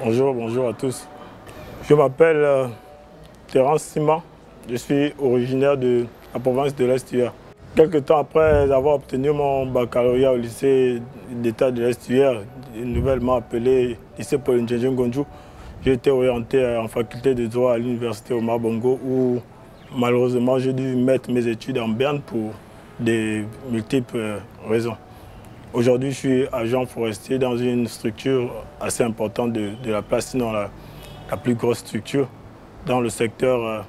Bonjour à tous. Je m'appelle Terence Sima, je suis originaire de la province de l'Est-Huer. Quelque temps après avoir obtenu mon baccalauréat au lycée d'État de l'Est-Huer, nouvellement appelé lycée Pauline Ngonjo, j'ai été orienté en faculté de droit à l'université Omar Bongo où malheureusement j'ai dû mettre mes études en berne pour des multiples raisons. Aujourd'hui, je suis agent forestier dans une structure assez importante de la place, sinon la plus grosse structure, dans le secteur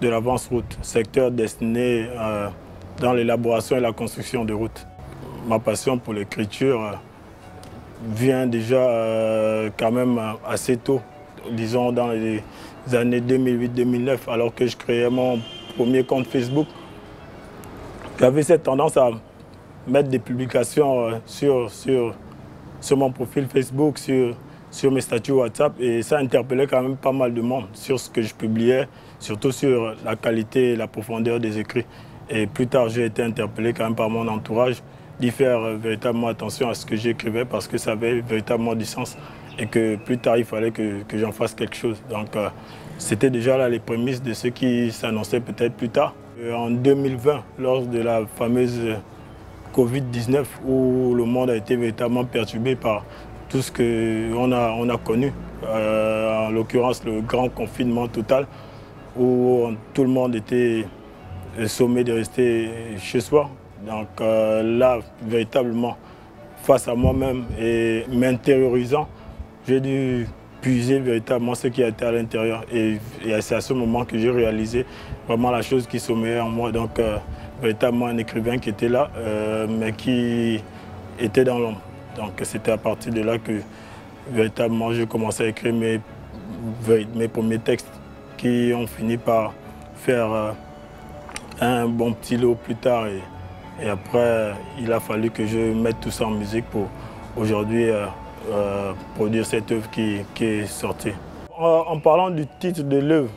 de l'avance-route, secteur destiné dans l'élaboration et la construction de routes. Ma passion pour l'écriture vient déjà quand même assez tôt, disons dans les années 2008-2009, alors que je créais mon premier compte Facebook. J'avais cette tendance à mettre des publications sur mon profil Facebook, sur mes statuts WhatsApp, et ça interpellait quand même pas mal de monde sur ce que je publiais, surtout sur la qualité et la profondeur des écrits. Et plus tard, j'ai été interpellé quand même par mon entourage d'y faire véritablement attention à ce que j'écrivais parce que ça avait véritablement du sens et que plus tard, il fallait que j'en fasse quelque chose. Donc, c'était déjà là les prémices de ce qui s'annonçait peut-être plus tard. En 2020, lors de la fameuse Covid-19, où le monde a été véritablement perturbé par tout ce qu'on a connu, en l'occurrence le grand confinement total, où tout le monde était sommé de rester chez soi. Donc là, véritablement, face à moi-même et m'intériorisant, j'ai dû puiser véritablement ce qui a été à l'intérieur. Et c'est à ce moment que j'ai réalisé vraiment la chose qui sommeillait en moi. Donc, véritablement un écrivain qui était là, mais qui était dans l'ombre. Donc c'était à partir de là que véritablement j'ai commencé à écrire mes premiers textes qui ont fini par faire un bon petit lot plus tard. Et après, il a fallu que je mette tout ça en musique pour aujourd'hui produire cette œuvre qui est sortie. En parlant du titre de l'œuvre,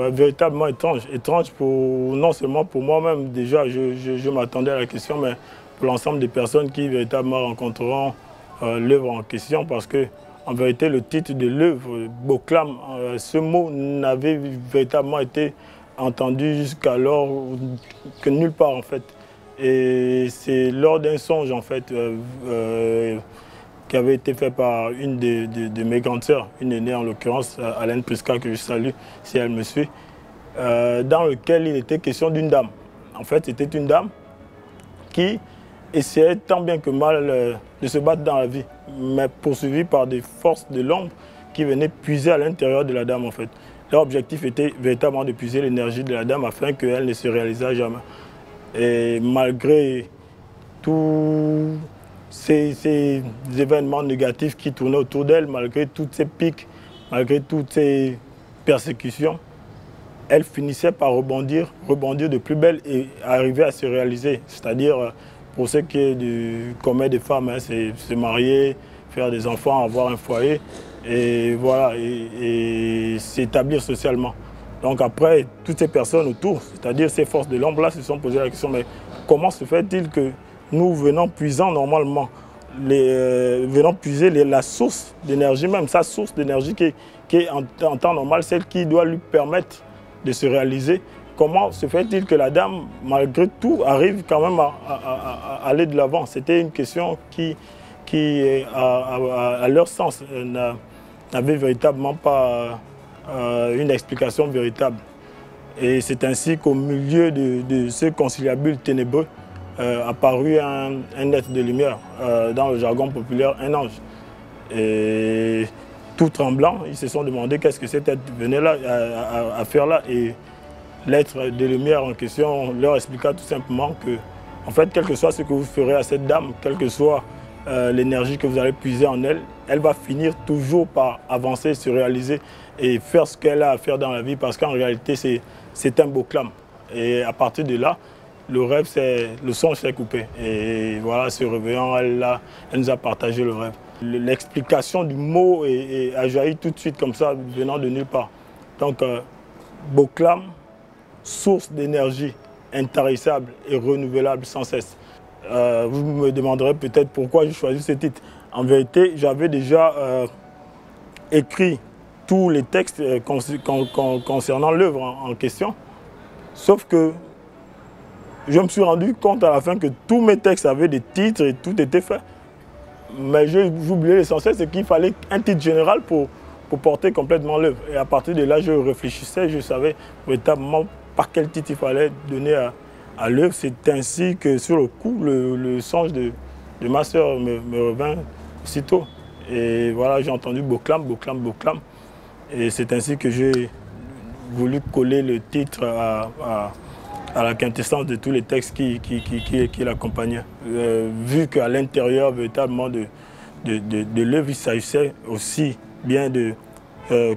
véritablement étrange non seulement pour moi-même, déjà je m'attendais à la question, mais pour l'ensemble des personnes qui véritablement rencontreront l'œuvre en question, parce que en vérité le titre de l'œuvre, Boklam, ce mot n'avait véritablement été entendu jusqu'alors que nulle part en fait. Et c'est lors d'un songe en fait qui avait été fait par une de mes grandes sœurs, une aînée en l'occurrence, Alain Prisca, que je salue si elle me suit, dans lequel il était question d'une dame. En fait, c'était une dame qui essayait tant bien que mal de se battre dans la vie, mais poursuivie par des forces de l'ombre qui venaient puiser à l'intérieur de la dame en fait. Leur objectif était véritablement de puiser l'énergie de la dame afin qu'elle ne se réalisât jamais. Et malgré tout ces événements négatifs qui tournaient autour d'elle, malgré toutes ces piques, malgré toutes ces persécutions, elle finissait par rebondir de plus belle et arriver à se réaliser. C'est-à-dire, pour ce qui est du commun des femmes, hein, c'est se marier, faire des enfants, avoir un foyer, et voilà, et s'établir socialement. Donc après, toutes ces personnes autour, c'est-à-dire ces forces de l'ombre-là, se sont posées la question, mais comment se fait-il que nous venons puisant normalement, venons puiser la source d'énergie, même sa source d'énergie qui est en temps normal, celle qui doit lui permettre de se réaliser. Comment se fait-il que la dame, malgré tout, arrive quand même à aller de l'avant? C'était une question qui à leur sens, n'avait véritablement pas une explication véritable. Et c'est ainsi qu'au milieu de ce conciliabule ténébreux, apparut un être de lumière, dans le jargon populaire, un ange. Et tout tremblant, ils se sont demandé qu'est-ce que cet être venait là à faire là. Et l'être de lumière en question leur expliqua tout simplement que, en fait, quel que soit ce que vous ferez à cette dame, quelle que soit l'énergie que vous allez puiser en elle, elle va finir toujours par avancer, se réaliser et faire ce qu'elle a à faire dans la vie, parce qu'en réalité, c'est un Boklam. Et à partir de là, le songe s'est coupé. Et voilà, se réveillant, elle nous a partagé le rêve. L'explication du mot a jailli tout de suite comme ça, venant de nulle part. Donc, Boklam, source d'énergie intarissable et renouvelable sans cesse. Vous me demanderez peut-être pourquoi j'ai choisi ce titre. En vérité, j'avais déjà écrit tous les textes concernant l'œuvre en question, sauf que je me suis rendu compte à la fin que tous mes textes avaient des titres et tout était fait. Mais j'oubliais l'essentiel, c'est qu'il fallait un titre général pour porter complètement l'œuvre. Et à partir de là, je réfléchissais, je savais véritablement par quel titre il fallait donner à l'œuvre. C'est ainsi que sur le coup, le songe de ma sœur me revint aussitôt. Et voilà, j'ai entendu Boclam, Boclam, Boclam. Et c'est ainsi que j'ai voulu coller le titre à la quintessence de tous les textes qui l'accompagnaient. Vu qu'à l'intérieur véritablement de l'œuvre, il s'agissait aussi bien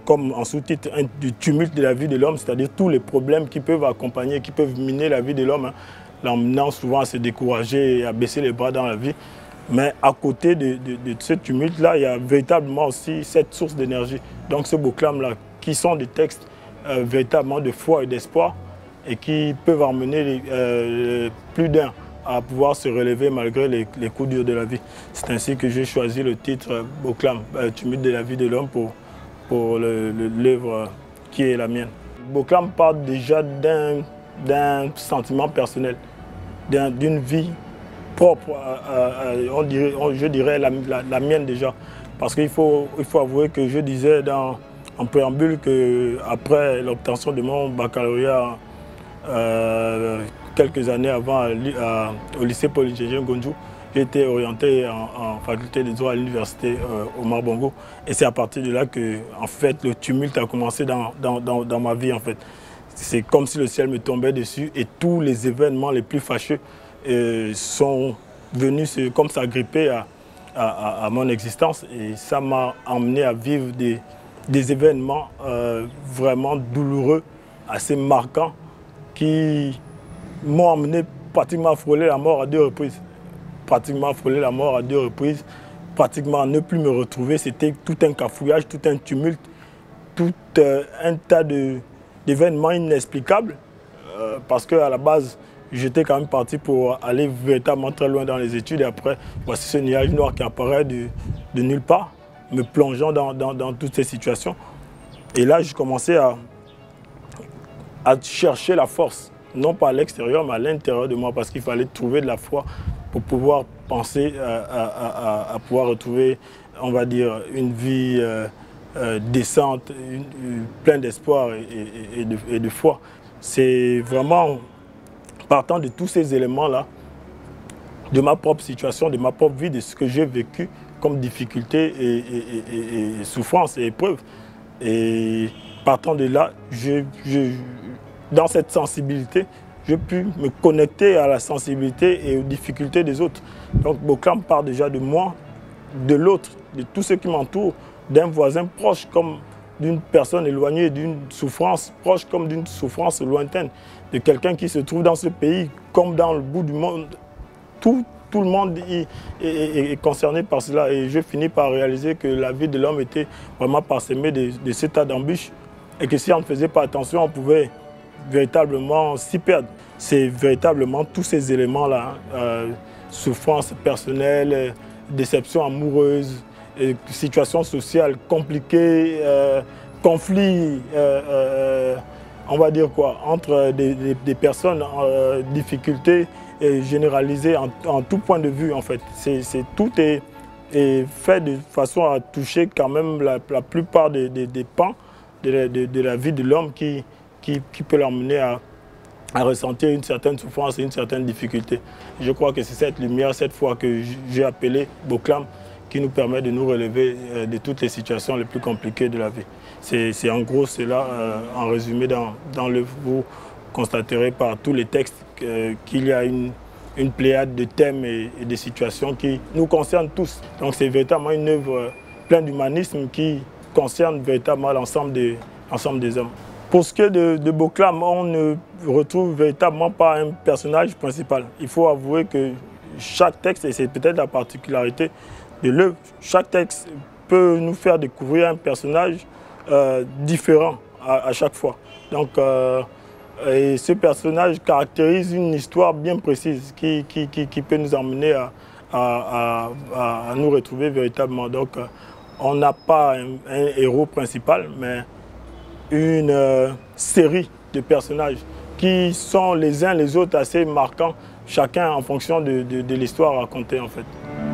comme en sous-titre, du tumulte de la vie de l'homme, c'est-à-dire tous les problèmes qui peuvent accompagner, qui peuvent miner la vie de l'homme, hein, l'emmenant souvent à se décourager et à baisser les bras dans la vie. Mais à côté de ce tumulte-là, il y a véritablement aussi cette source d'énergie. Donc ce Boclam-là, qui sont des textes véritablement de foi et d'espoir, et qui peuvent emmener plus d'un à pouvoir se relever malgré les coups durs de la vie. C'est ainsi que j'ai choisi le titre Boclam, tumulte de la vie de l'homme, pour l'œuvre qui est la mienne. Boclam part déjà d'un sentiment personnel, d'une vie propre, je dirais la mienne déjà. Parce qu'il faut avouer que je disais en préambule qu'après l'obtention de mon baccalauréat, quelques années avant au lycée Paul Ngonjo, j'ai été orienté en faculté de droit à l'université Omar Bongo. Et c'est à partir de là que en fait, le tumulte a commencé dans ma vie. En fait. C'est comme si le ciel me tombait dessus et tous les événements les plus fâcheux sont venus comme s'agripper à mon existence. Et ça m'a amené à vivre des événements vraiment douloureux, assez marquants, qui m'ont amené pratiquement à frôler la mort à 2 reprises. Pratiquement à frôler la mort à 2 reprises, pratiquement à ne plus me retrouver. C'était tout un cafouillage, tout un tumulte, tout un tas d'événements inexplicables. Parce qu'à la base, j'étais quand même parti pour aller véritablement très loin dans les études. Et après, voici ce nuage noir qui apparaît de nulle part, me plongeant dans toutes ces situations. Et là, j'ai commencé à chercher la force, non pas à l'extérieur, mais à l'intérieur de moi, parce qu'il fallait trouver de la foi pour pouvoir penser à pouvoir retrouver, on va dire, une vie décente, pleine d'espoir et de foi. C'est vraiment partant de tous ces éléments-là, de ma propre situation, de ma propre vie, de ce que j'ai vécu comme difficulté et souffrance et épreuve. Et partant de là, dans cette sensibilité, j'ai pu me connecter à la sensibilité et aux difficultés des autres. Donc Boclam part déjà de moi, de l'autre, de tous ceux qui m'entourent, d'un voisin proche comme d'une personne éloignée, d'une souffrance proche comme d'une souffrance lointaine, de quelqu'un qui se trouve dans ce pays comme dans le bout du monde. Tout le monde est concerné par cela et je finis par réaliser que la vie de l'homme était vraiment parsemée de ces tas d'embûches et que si on ne faisait pas attention, on pouvait véritablement s'y perdre. C'est véritablement tous ces éléments-là, souffrance personnelle, déception amoureuse, situation sociale compliquée, conflits, on va dire quoi, entre des personnes en difficulté généralisée en tout point de vue en fait. Tout est fait de façon à toucher quand même la plupart des pans de la vie de l'homme qui peut l'emmener à ressentir une certaine souffrance et une certaine difficulté. Je crois que c'est cette lumière, cette foi que j'ai appelée Boclam, qui nous permet de nous relever de toutes les situations les plus compliquées de la vie. C'est en gros cela, en résumé dans l'œuvre. Vous constaterez par tous les textes qu'il y a une pléiade de thèmes et de situations qui nous concernent tous. Donc c'est véritablement une œuvre pleine d'humanisme qui concerne véritablement l'ensemble des hommes. Pour ce qui est de Boclam, on ne retrouve véritablement pas un personnage principal. Il faut avouer que chaque texte, et c'est peut-être la particularité de l'œuvre, chaque texte peut nous faire découvrir un personnage différent à chaque fois. Donc, et ce personnage caractérise une histoire bien précise qui peut nous emmener à nous retrouver véritablement. Donc, on n'a pas un héros principal, mais une série de personnages qui sont les uns les autres assez marquants, chacun en fonction de l'histoire racontée en fait.